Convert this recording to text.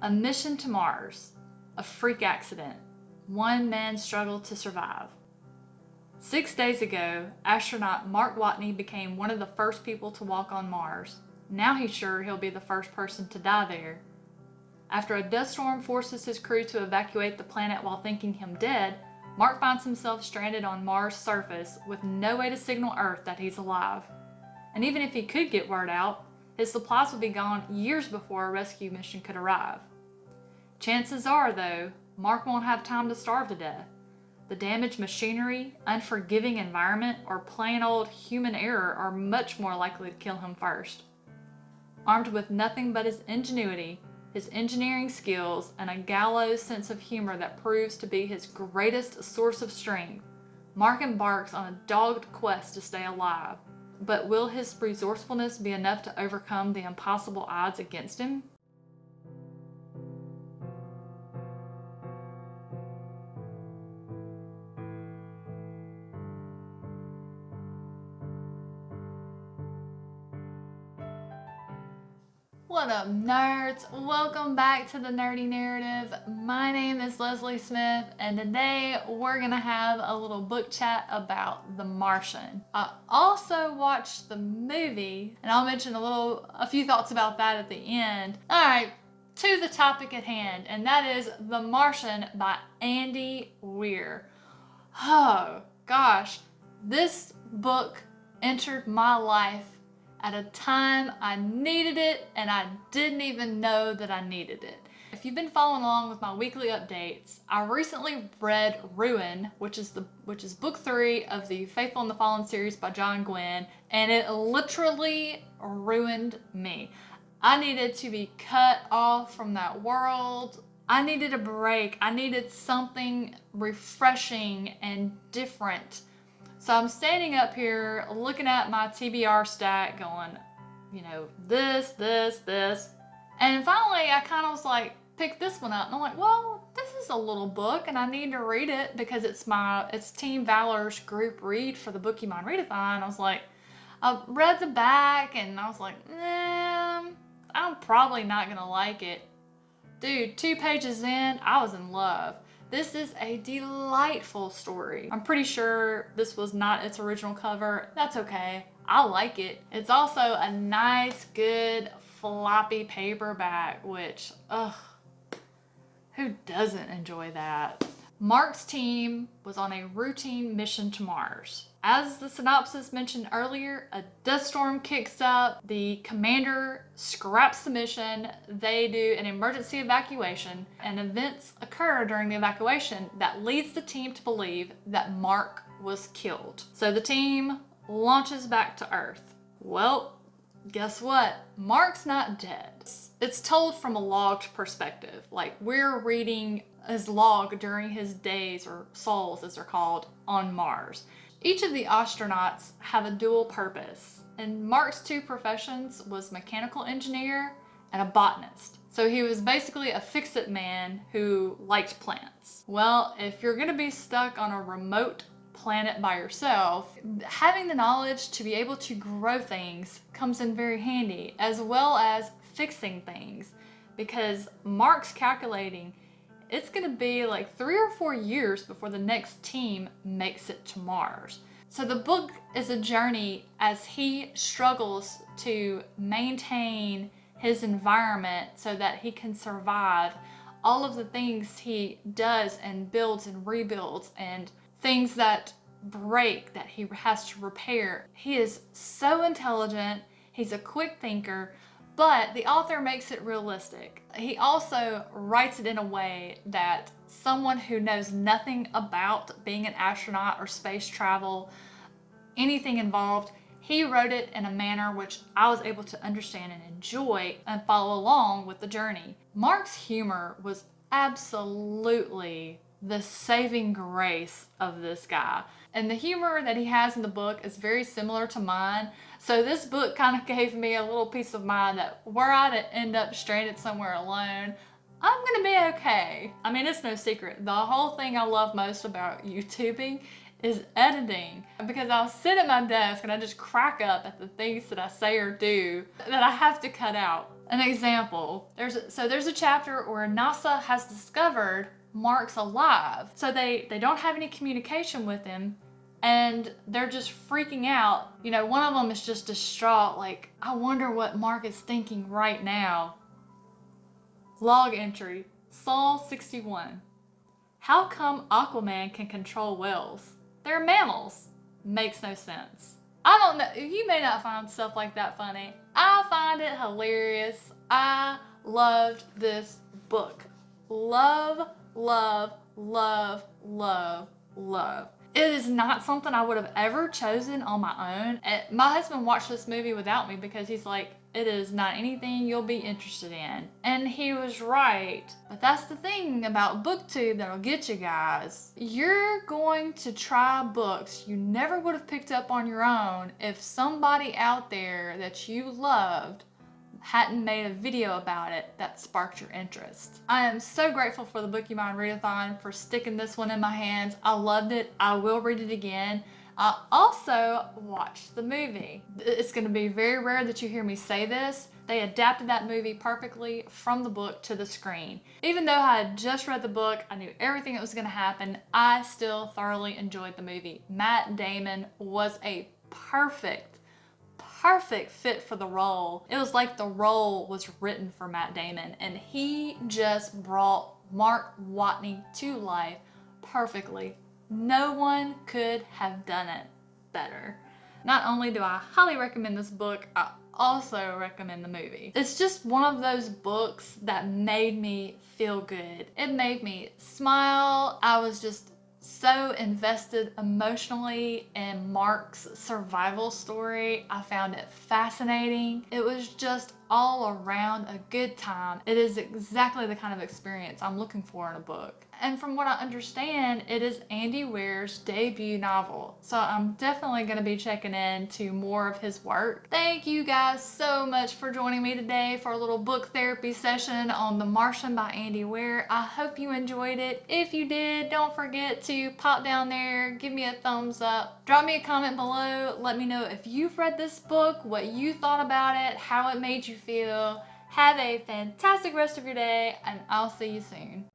A mission to Mars. A freak accident. One man struggled to survive. 6 days ago, astronaut Mark Watney became one of the first people to walk on Mars. Now he's sure he'll be the first person to die there. After a dust storm forces his crew to evacuate the planet while thinking him dead, Mark finds himself stranded on Mars' surface with no way to signal Earth that he's alive. And even if he could get word out, his supplies would be gone years before a rescue mission could arrive. Chances are, though, Mark won't have time to starve to death. The damaged machinery, unforgiving environment, or plain old human error are much more likely to kill him first. Armed with nothing but his ingenuity, his engineering skills, and a gallows sense of humor that proves to be his greatest source of strength, Mark embarks on a dogged quest to stay alive. But will his resourcefulness be enough to overcome the impossible odds against him? What up, nerds? Welcome back to the Nerdy Narrative. My name is Leslie Smith, and today we're gonna have a little book chat about The Martian. I also watched the movie, and I'll mention a few thoughts about that at the end. All right, to the topic at hand, and that is The Martian by Andy Weir. Oh gosh, this book entered my life at a time I needed it, and I didn't even know that I needed it. If you've been following along with my weekly updates, I recently read Ruin, which is book 3 of the Faithful and the Fallen series by John Gwynne, and it literally ruined me. I needed to be cut off from that world. I needed a break. I needed something refreshing and different. So I'm standing up here looking at my TBR stack going, this. And finally I kind of was like, pick this one up. And I'm like, well, this is a little book and I need to read it because it's Team Valor's group read for the Book You Mind Readathon. I was like, I read the back and I was like, I'm probably not gonna like it. Dude, 2 pages in, I was in love. This is a delightful story. I'm pretty sure this was not its original cover. That's okay. I like it. It's also a nice, good, floppy paperback, which, who doesn't enjoy that? Mark's team was on a routine mission to Mars. As the synopsis mentioned earlier, a dust storm kicks up, the commander scraps the mission, they do an emergency evacuation, and events occur during the evacuation that leads the team to believe that Mark was killed. So the team launches back to Earth. Well, guess what? Mark's not dead. It's told from a logged perspective, like we're reading his log during his days, or sols as they're called, on Mars. Each of the astronauts have a dual purpose, and Mark's 2 professions was mechanical engineer and a botanist. So he was basically a fix-it man who liked plants. Well, if you're gonna be stuck on a remote planet by yourself, having the knowledge to be able to grow things comes in very handy, as well as fixing things, because Mark's calculating it's gonna be like 3 or 4 years before the next team makes it to Mars. So the book is a journey as he struggles to maintain his environment so that he can survive all of the things he does and builds and rebuilds, and things that break that he has to repair. He is so intelligent, he's a quick thinker, but the author makes it realistic. He also writes it in a way that someone who knows nothing about being an astronaut or space travel, anything involved, he wrote it in a manner which I was able to understand and enjoy and follow along with the journey. Mark's humor was absolutely the saving grace of this guy. And the humor that he has in the book is very similar to mine. So this book kind of gave me a little peace of mind that were I to end up stranded somewhere alone, I'm gonna be okay. I mean, it's no secret. The whole thing I love most about YouTubing is editing, because I'll sit at my desk and I just crack up at the things that I say or do that I have to cut out. An example, there's a chapter where NASA has discovered Mark's alive. So they don't have any communication with him, and they're just freaking out. You know, one of them is just distraught, like, I wonder what Mark is thinking right now. Log entry, Sol 61. How come Aquaman can control whales? They're mammals. Makes no sense. I don't know, you may not find stuff like that funny. I find it hilarious. I loved this book. Love, love, love, love, love. It is not something I would have ever chosen on my own. My husband watched this movie without me because he's like, it is not anything you'll be interested in. And he was right. But that's the thing about BookTube that'll get you guys. You're going to try books you never would have picked up on your own if somebody out there that you loved hadn't made a video about it that sparked your interest. I am so grateful for the Book You Mind Readathon for sticking this one in my hands. I loved it. I will read it again. I also watched the movie. It's going to be very rare that you hear me say this. They adapted that movie perfectly from the book to the screen. Even though I had just read the book, I knew everything that was going to happen, I still thoroughly enjoyed the movie. Matt Damon was a perfect fit for the role. It was like the role was written for Matt Damon, and he just brought Mark Watney to life perfectly. No one could have done it better. Not only do I highly recommend this book, I also recommend the movie. It's just one of those books that made me feel good. It made me smile. I was just so invested emotionally in Mark's survival story. I found it fascinating. It was just all around a good time. It is exactly the kind of experience I'm looking for in a book. And from what I understand, it is Andy Weir's debut novel. So I'm definitely going to be checking into more of his work. Thank you guys so much for joining me today for a little book therapy session on The Martian by Andy Weir. I hope you enjoyed it. If you did, don't forget to pop down there, give me a thumbs up, drop me a comment below, let me know if you've read this book, what you thought about it, how it made you feel. Have a fantastic rest of your day, and I'll see you soon.